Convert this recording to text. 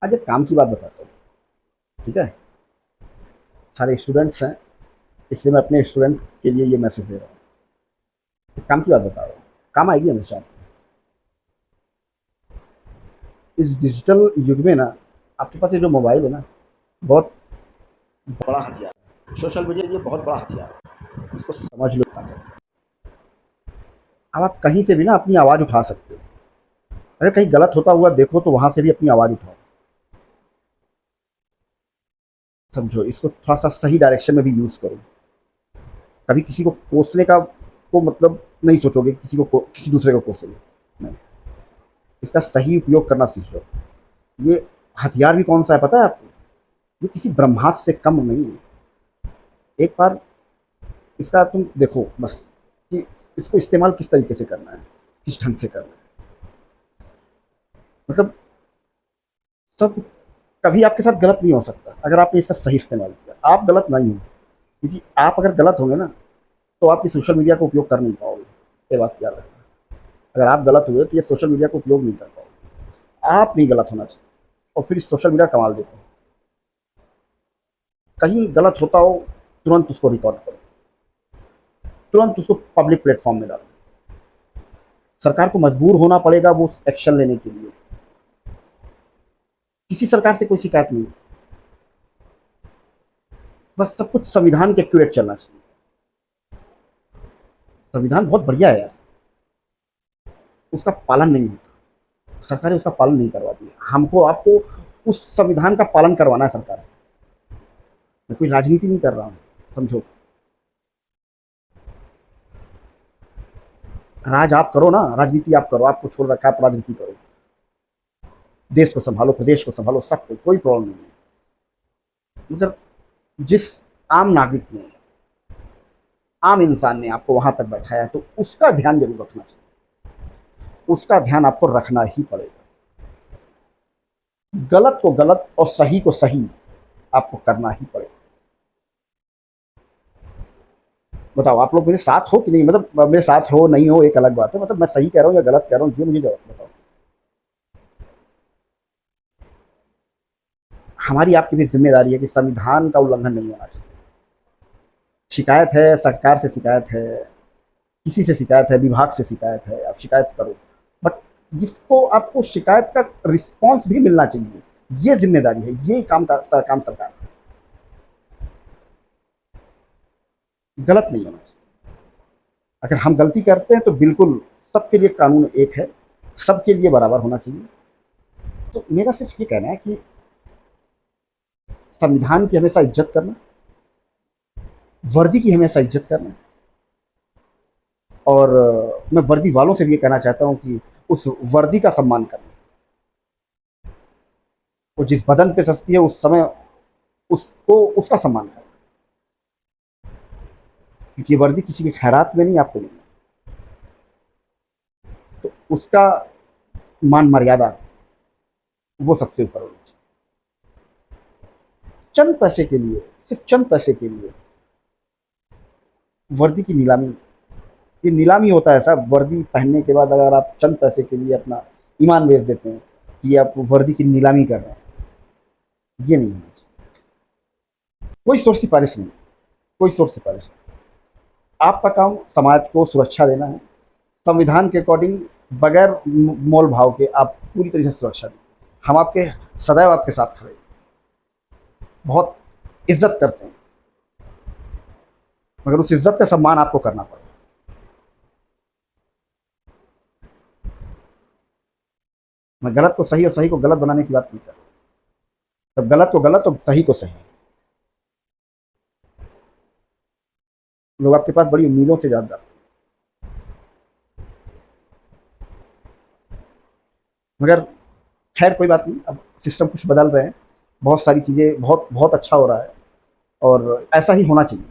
आज एक काम की बात बताता हूँ। ठीक है। सारे स्टूडेंट्स हैं, इसलिए मैं अपने स्टूडेंट के लिए ये मैसेज दे रहा हूँ। एक काम की बात बता रहा हूँ, काम आएगी हमेशा। इस डिजिटल युग में ना, आपके पास ये जो मोबाइल है ना, बहुत बड़ा हथियार है। सोशल मीडिया ये बहुत बड़ा हथियार है, इसको समझ लो ताकत। अब आप कहीं से भी ना अपनी आवाज़ उठा सकते हो। अगर कहीं गलत होता हुआ देखो तो वहां से भी अपनी आवाज़ उठाओ। समझो, इसको थोड़ा सा सही डायरेक्शन में भी यूज़ करो। कभी किसी को कोसने का को मतलब नहीं सोचोगे, किसी दूसरे को कोसोगे। नहीं, इसका सही उपयोग करना सीखो। ये हथियार भी कौन सा है पता है आपको? ये किसी ब्रह्मास्त्र से कम नहीं है। एक बार इसका तुम देखो बस, कि इसको इस्तेमाल किस तरीके से करना है, किस ढंग से करना है। मतलब सब कभी आपके साथ गलत नहीं हो सकता अगर आपने इसका सही इस्तेमाल किया। आप गलत नहीं हो, क्योंकि आप अगर गलत होंगे ना, तो आप इस सोशल मीडिया का उपयोग कर नहीं पाओगे। ये बात याद रखना। अगर आप गलत हुए तो ये सोशल मीडिया का उपयोग नहीं कर पाओगे। आप नहीं गलत होना चाहिए। और फिर इस सोशल मीडिया कमाल देखो, कहीं गलत होता हो, तुरंत उसको रिकॉर्ड करो, तुरंत उसको पब्लिक प्लेटफॉर्म में डालो। सरकार को मजबूर होना पड़ेगा वो एक्शन लेने के लिए। किसी सरकार से कोई शिकायत नहीं, बस सब कुछ संविधान के एक्यूरेट चलना चाहिए। संविधान बहुत बढ़िया है यार, उसका पालन नहीं होता। सरकारें उसका पालन नहीं करवाती है। हमको आपको उस संविधान का पालन करवाना है सरकार से। मैं कोई राजनीति नहीं कर रहा हूँ, समझो। राज आप करो ना, राजनीति आप करो, आपको छोड़ रखा है, आप राजनीति करो। देश को संभालो, प्रदेश को संभालो, सबको कोई प्रॉब्लम नहीं है। मगर जिस आम नागरिक ने, आम इंसान ने आपको वहां तक बैठाया, तो उसका ध्यान जरूर रखना चाहिए। उसका ध्यान आपको रखना ही पड़ेगा। गलत को गलत और सही को सही आपको करना ही पड़ेगा। बताओ, आप लोग मेरे साथ हो कि नहीं? मतलब मेरे साथ हो नहीं हो एक अलग बात है, मतलब मैं सही कह रहा हूँ या गलत कह रहा हूँ, ये मुझे जवाब बताओ। हमारी आपकी भी जिम्मेदारी है कि संविधान का उल्लंघन नहीं होना चाहिए। शिकायत है, सरकार से शिकायत है, किसी से शिकायत है, विभाग से शिकायत है, आप शिकायत करो। बट इसको आपको शिकायत का रिस्पॉन्स भी मिलना चाहिए। ये जिम्मेदारी है, ये काम सरकार का। गलत नहीं होना चाहिए। अगर हम गलती करते हैं तो बिल्कुल, सबके लिए कानून एक है, सबके लिए बराबर होना चाहिए। तो मेरा सिर्फ ये कहना है कि संविधान की हमेशा इज्जत करना, वर्दी की हमेशा इज्जत करना। और मैं वर्दी वालों से भी ये कहना चाहता हूँ कि उस वर्दी का सम्मान करना। वो जिस बदन पे सजती है उस समय उसको, उसका सम्मान करना। क्योंकि ये वर्दी किसी के खैरात में नहीं, आपको नहीं। तो उसका मान मर्यादा वो सबसे ऊपर होनी चाहिए। चंद पैसे के लिए, सिर्फ चंद पैसे के लिए वर्दी की नीलामी, ये नीलामी होता है साहब। वर्दी पहनने के बाद अगर आप चंद पैसे के लिए अपना ईमान बेच देते हैं, ये आप वर्दी की नीलामी कर रहे हैं। ये नहीं होना चाहिए। कोई सोच सिफारिश नहीं, कोई सोच सिफारिश नहीं। आपका काम समाज को सुरक्षा देना है, संविधान के अकॉर्डिंग, बगैर मोल भाव के आप पूरी तरीके से सुरक्षा दें। हम आपके सदैव आपके साथ खड़े, बहुत इज्जत करते हैं। मगर उस इज्जत का सम्मान आपको करना पड़ेगा। मैं गलत को सही और सही को गलत बनाने की बात नहीं कर रहा। तब गलत को गलत और सही को सही। लोग आपके पास बड़ी उम्मीदों से जाते हैं, मगर खैर कोई बात नहीं। अब सिस्टम कुछ बदल रहे हैं, बहुत सारी चीज़ें, बहुत बहुत अच्छा हो रहा है, और ऐसा ही होना चाहिए।